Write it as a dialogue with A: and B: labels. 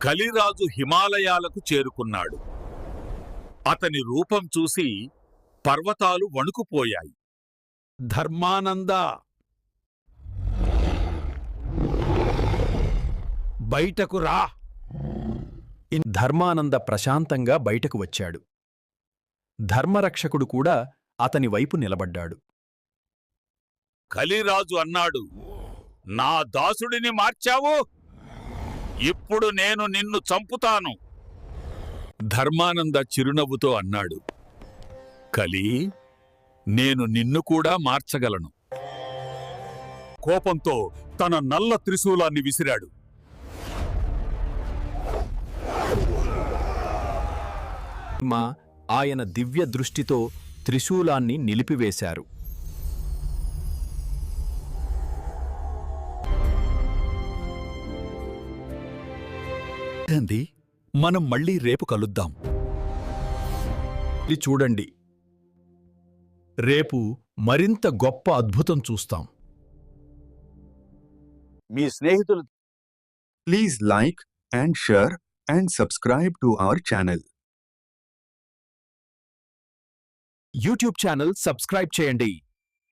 A: కలిరాజు హిమాలయాలకు చేరుకున్నాడు. అతని రూపం చూసి పర్వతాలు వణుకుపోయాయి.
B: ధర్మానంద, బయటకు రా.
C: ధర్మానంద ప్రశాంతంగా బయటకు వచ్చాడు. ధర్మరక్షకుడు కూడా అతని వైపు నిలబడ్డాడు.
A: కలిరాజు అన్నాడు, నా దాసుడిని మార్చావు, ఇప్పుడు నేను నిన్ను చంపుతాను. ధర్మానంద చిరునవ్వుతో అన్నాడు, కలి, నేను నిన్ను కూడా మార్చగలను. కోపంతో తన నల్ల త్రిశూలాన్ని విసిరాడు.
C: ఆయన దివ్య దృష్టితో త్రిశూలాన్ని నిలిపివేశారు.
A: మనం మళ్ళీ రేపు కలుద్దాం.
C: చూడండి, రేపు మరింత గొప్ప అద్భుతం చూస్తాం.
A: మీ స్నేహితులు
D: Please like and share and subscribe to our channel.
C: YouTube channel subscribe చేయండి.